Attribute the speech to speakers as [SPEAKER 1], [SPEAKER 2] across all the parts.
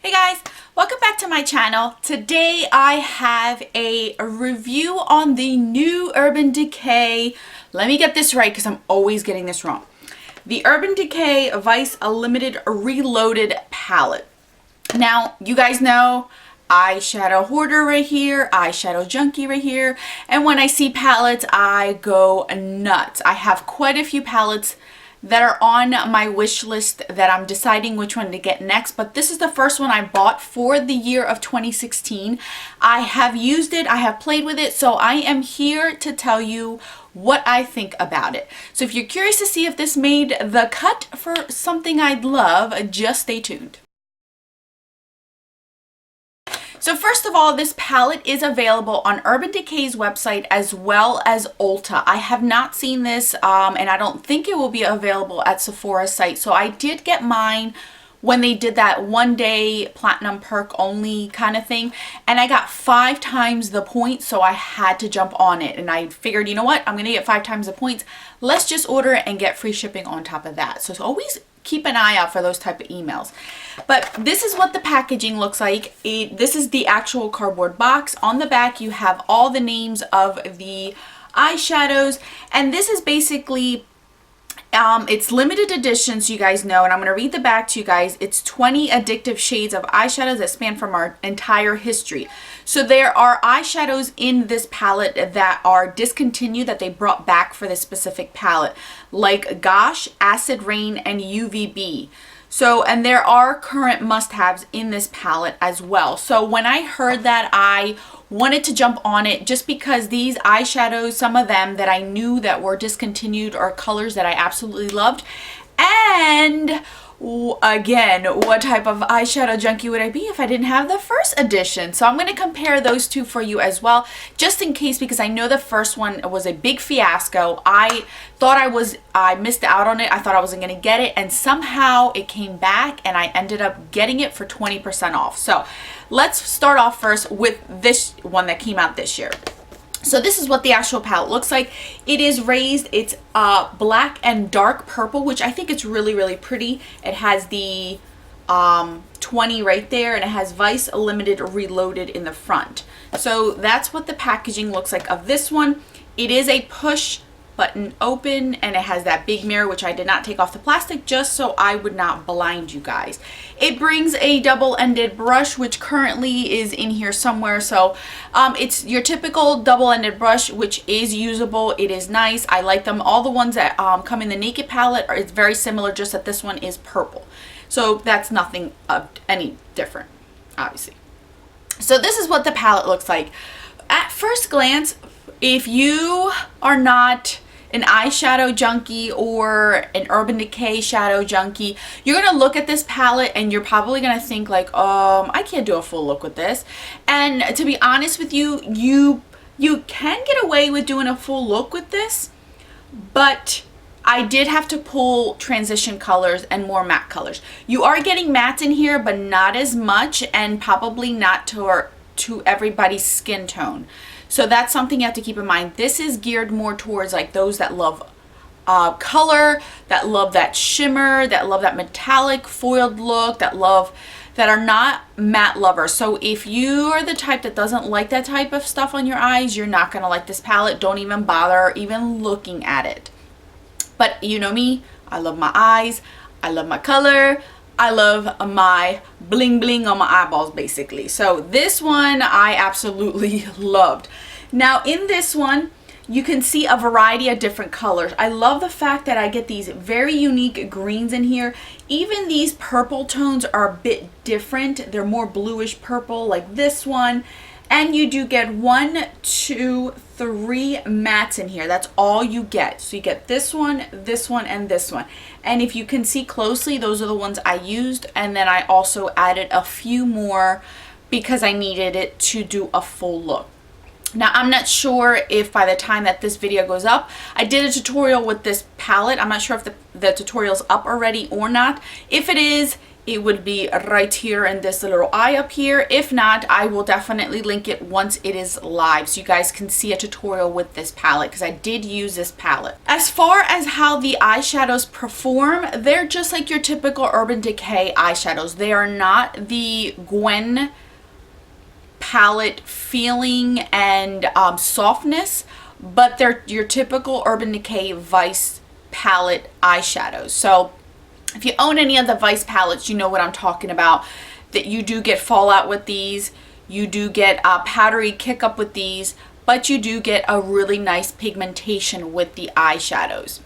[SPEAKER 1] Hey guys, welcome back to my channel. Today I have a review on the new Urban Decay. Let me get this right because I'm always getting this wrong. The Urban Decay Vice Limited Reloaded palette. Now, you guys know eyeshadow hoarder right here, eyeshadow junkie right here, and when I see palettes, I go nuts. I have quite a few palettes that are on my wish list that I'm deciding which one to get next, but this is the first one I bought for the year of 2016. I have used it, I have played with it, so I am here to tell you what I think about it. So if you're curious to see if this made the cut for something I'd love, just stay tuned. So first of all, this palette is available on Urban Decay's website as well as Ulta. I have not seen this and I don't think it will be available at Sephora's site. So I did get mine when they did that one-day platinum perk only kind of thing, and I got 5 times the points, so I had to jump on it. And I figured, you know what, I'm gonna get 5 times the points, let's just order it and get free shipping on top of that. So always keep an eye out for those type of emails. But this is what the packaging looks like. This is the actual cardboard box. On the back you have all the names of the eyeshadows, and this is basically it's limited edition, so you guys know, and I'm going to read the back to you guys. It's 20 addictive shades of eyeshadows that span from our entire history. So there are eyeshadows in this palette that are discontinued that they brought back for this specific palette, like Gosh, Acid Rain, and UVB. So, and there are current must-haves in this palette as well. So when I heard that, I wanted to jump on it just because these eyeshadows, some of them that I knew that were discontinued, are colors that I absolutely loved. And again, what type of eyeshadow junkie would I be if I didn't have the first edition? So I'm going to compare those two for you as well, just in case, because I know the first one was a big fiasco. I thought I missed out on it. I thought I wasn't going to get it, and somehow it came back and I ended up getting it for 20% off. So let's start off first with this one that came out this year. So this is what the actual palette looks like. It is raised. It's black and dark purple, which I think it's really, really pretty. It has the 20 right there, and it has Vice Limited Reloaded in the front. So that's what the packaging looks like of this one. It is a push button open, and it has that big mirror, which I did not take off the plastic just so I would not blind you guys. It brings a double-ended brush, which currently is in here somewhere. So it's your typical double-ended brush, which is usable. It is nice. I like them. All the ones that come in the Naked palette it's very similar, just that this one is purple. So that's nothing any different, obviously. So this is what the palette looks like. At first glance, if you are not an eyeshadow junkie or an Urban Decay shadow junkie, you're gonna look at this palette and you're probably gonna think like, I can't do a full look with this. And to be honest with you, you can get away with doing a full look with this, but I did have to pull transition colors and more matte colors. You are getting mattes in here, but not as much, and probably not to everybody's skin tone. So that's something you have to keep in mind. This is geared more towards like those that love color, that love that shimmer, that love that metallic foiled look, that are not matte lovers. So if you are the type that doesn't like that type of stuff on your eyes, you're not gonna like this palette. Don't even bother even looking at it. But you know me, I love my eyes, I love my color, I love my bling bling on my eyeballs, basically. So this one I absolutely loved. Now in this one, you can see a variety of different colors. I love the fact that I get these very unique greens in here. Even these purple tones are a bit different. They're more bluish purple like this one. And you do get 1, 2, 3 mattes in here. That's all you get. So you get this one, and this one. And if you can see closely, those are the ones I used. And then I also added a few more because I needed it to do a full look. Now, I'm not sure if by the time that this video goes up, I did a tutorial with this palette. I'm not sure if the tutorial's up already or not. If it is, it would be right here in this little eye up here. If not, I will definitely link it once it is live so you guys can see a tutorial with this palette, because I did use this palette. As far as how the eyeshadows perform, they're just like your typical Urban Decay eyeshadows. They are not the Gwen palette feeling and softness, but they're your typical Urban Decay Vice palette eyeshadows. So if you own any of the Vice palettes, you know what I'm talking about, that you do get fallout with these, you do get a powdery kick up with these, but you do get a really nice pigmentation with the eyeshadows.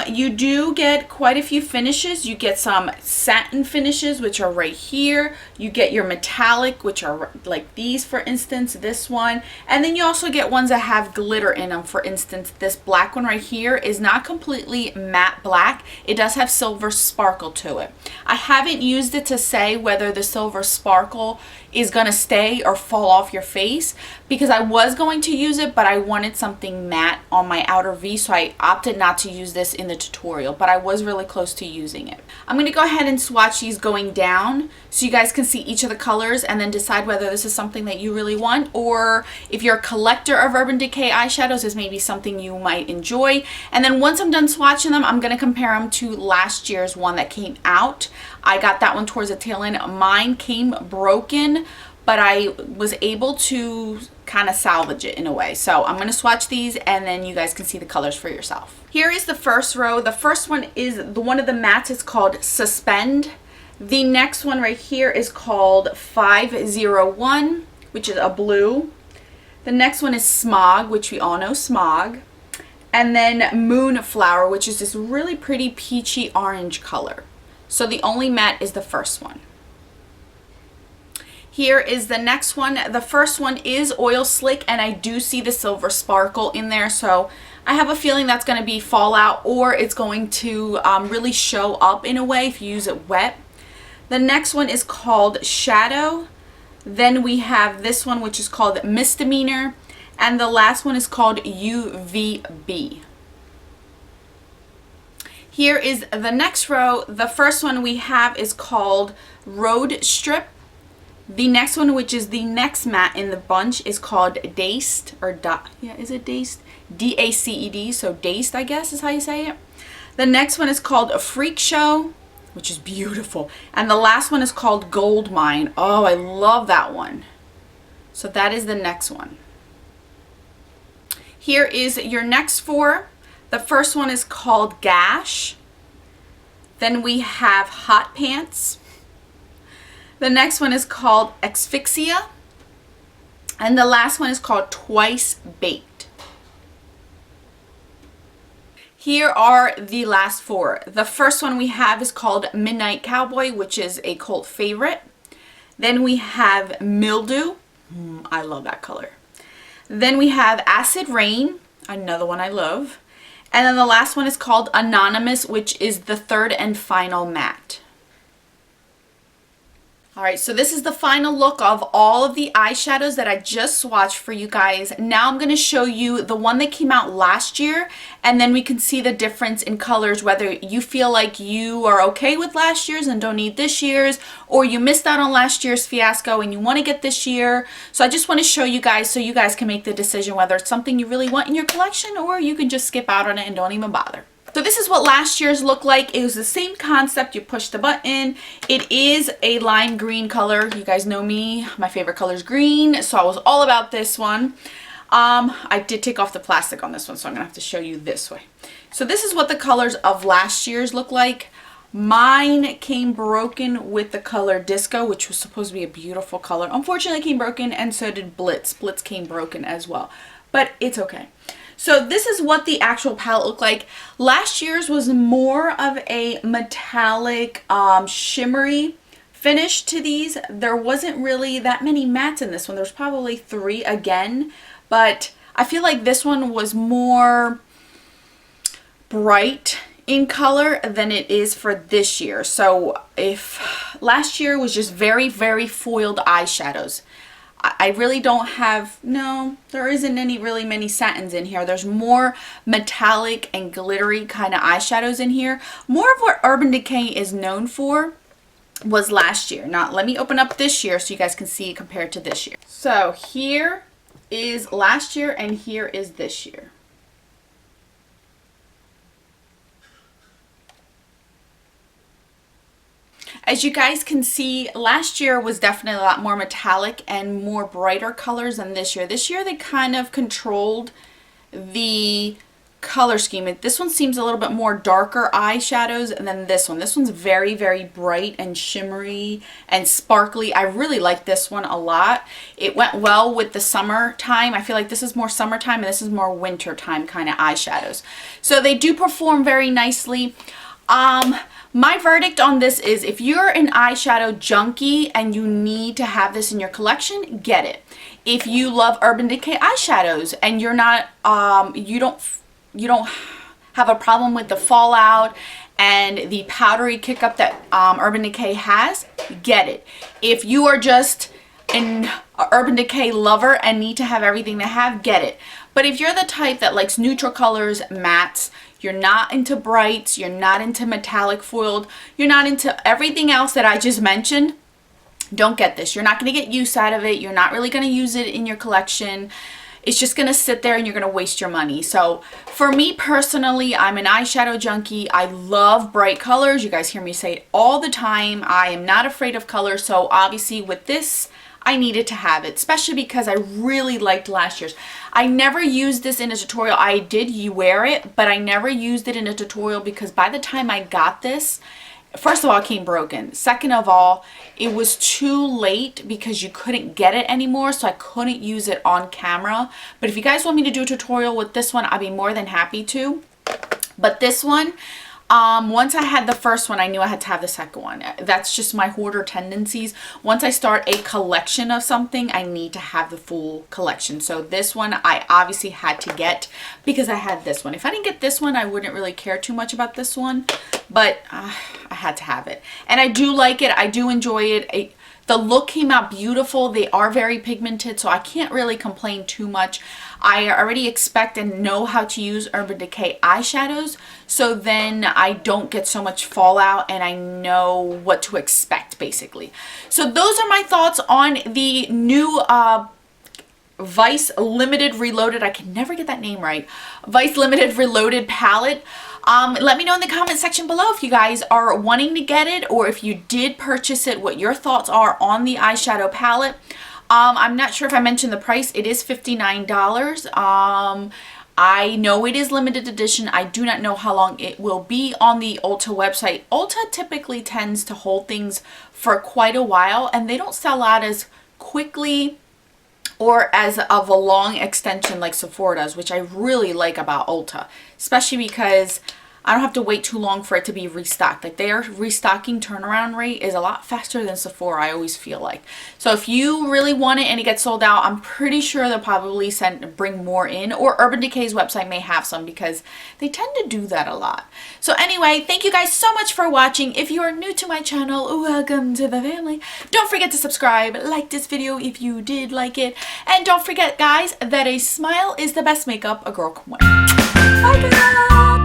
[SPEAKER 1] You do get quite a few finishes. You get some satin finishes, which are right here. You get your metallic, which are like these, for instance, this one. And then you also get ones that have glitter in them. For instance, this black one right here is not completely matte black. It does have silver sparkle to it. I haven't used it to say whether the silver sparkle is going to stay or fall off your face, because I was going to use it, but I wanted something matte on my outer V, so I opted not to use this in the tutorial, but I was really close to using it. I'm going to go ahead and swatch these going down so you guys can see each of the colors and then decide whether this is something that you really want, or if you're a collector of Urban Decay eyeshadows, this may be something you might enjoy. And then once I'm done swatching them, I'm going to compare them to last year's one that came out. I got that one towards the tail end. Mine came broken, but I was able to kind of salvage it in a way. So I'm going to swatch these and then you guys can see the colors for yourself. Here is the first row. The first one is one of the mattes. It's called Suspend. The next one right here is called 501, which is a blue. The next one is Smog, which we all know Smog. And then Moonflower, which is this really pretty peachy orange color. So the only matte is the first one. Here is the next one. The first one is Oil Slick, and I do see the silver sparkle in there, so I have a feeling that's going to be fallout, or it's going to really show up in a way if you use it wet. The next one is called Shadow. Then we have this one, which is called Misdemeanor, and the last one is called UVB. Here is the next row. The first one we have is called Road Strip. The next one, which is the next matte in the bunch, is called Daced, or is it Daced? D-A-C-E-D, so Daced, I guess is how you say it. The next one is called A Freak Show, which is beautiful. And the last one is called Gold Mine. Oh, I love that one. So that is the next one. Here is your next four. The first one is called Gash. Then we have Hot Pants. The next one is called Asphyxia. And the last one is called Twice Baked. Here are the last four. The first one we have is called Midnight Cowboy, which is a cult favorite. Then we have Mildew. I love that color. Then we have Acid Rain, another one I love. And then the last one is called Anonymous, which is the third and final matte. Alright, so this is the final look of all of the eyeshadows that I just swatched for you guys. Now I'm going to show you the one that came out last year, and then we can see the difference in colors, whether you feel like you are okay with last year's and don't need this year's, or you missed out on last year's fiasco and you want to get this year. So I just want to show you guys so you guys can make the decision whether it's something you really want in your collection, or you can just skip out on it and don't even bother. So this is what last year's looked like. It was the same concept. You push the button. It is a lime green color. You guys know me. My favorite color is green, so I was all about this one. I did take off the plastic on this one, so I'm going to have to show you this way. So this is what the colors of last year's look like. Mine came broken with the color Disco, which was supposed to be a beautiful color. Unfortunately, it came broken, and so did Blitz. Blitz came broken as well, but it's okay. So this is what the actual palette looked like. Last year's was more of a metallic, shimmery finish to these. There wasn't really that many mattes in this one. There's probably 3 again, but I feel like this one was more bright in color than it is for this year. So if last year was just very, very foiled eyeshadows, I really don't have, no, there isn't any really many satins in here. There's more metallic and glittery kind of eyeshadows in here. More of what Urban Decay is known for. was last year. Now, let me open up this year so you guys can see it compared to this year. So here is last year and here is this year. As you guys can see, last year was definitely a lot more metallic and more brighter colors than this year. This year they kind of controlled the color scheme. This one seems a little bit more darker eyeshadows than this one. This one's very, very bright and shimmery and sparkly. I really like this one a lot. It went well with the summertime. I feel like this is more summertime and this is more wintertime kind of eyeshadows. So they do perform very nicely. My verdict on this is if you're an eyeshadow junkie and you need to have this in your collection, get it. If you love Urban Decay eyeshadows and you're not, you don't have a problem with the fallout and the powdery kick up that Urban Decay has, get it. If you are just an Urban Decay lover and need to have everything they have, get it. But if you're the type that likes neutral colors, mattes, you're not into brights, you're not into metallic foiled, you're not into everything else that I just mentioned, don't get this. You're not going to get use out of it. You're not really going to use it in your collection. It's just going to sit there and you're going to waste your money. So for me personally, I'm an eyeshadow junkie. I love bright colors. You guys hear me say it all the time. I am not afraid of color. So obviously with this, I needed to have it, especially because I really liked last year's. I never used this in a tutorial. I did wear it, but I never used it in a tutorial because by the time I got this, first of all, it came broken. Second of all, it was too late because you couldn't get it anymore, so I couldn't use it on camera. But if you guys want me to do a tutorial with this one, I'd be more than happy to. But this one, once I had the first one, I knew I had to have the second one. That's just my hoarder tendencies. Once I start a collection of something, I need to have the full collection. So this one I obviously had to get because I had this one. If I didn't get this one, I wouldn't really care too much about this one, but I had to have it. And I do like it. I do enjoy it. The look came out beautiful. They are very pigmented, so I can't really complain too much. I already expect and know how to use Urban Decay eyeshadows, so then I don't get so much fallout and I know what to expect basically. So those are my thoughts on the new Vice Limited Reloaded. I can never get that name right. Vice Limited Reloaded palette. Let me know in the comment section below if you guys are wanting to get it or if you did purchase it, what your thoughts are on the eyeshadow palette. I'm not sure if I mentioned the price. It is $59. I know it is limited edition. I do not know how long it will be on the Ulta website. Ulta typically tends to hold things for quite a while and they don't sell out as quickly or as of a long extension like Sephora does, which I really like about Ulta, especially because I don't have to wait too long for it to be restocked. Like their restocking turnaround rate is a lot faster than Sephora, I always feel like. So if you really want it and it gets sold out, I'm pretty sure they'll probably bring more in, or Urban Decay's website may have some because they tend to do that a lot. So anyway, thank you guys so much for watching. If you are new to my channel, welcome to the family. Don't forget to subscribe, like this video if you did like it, and don't forget guys that a smile is the best makeup a girl can wear. Bye guys!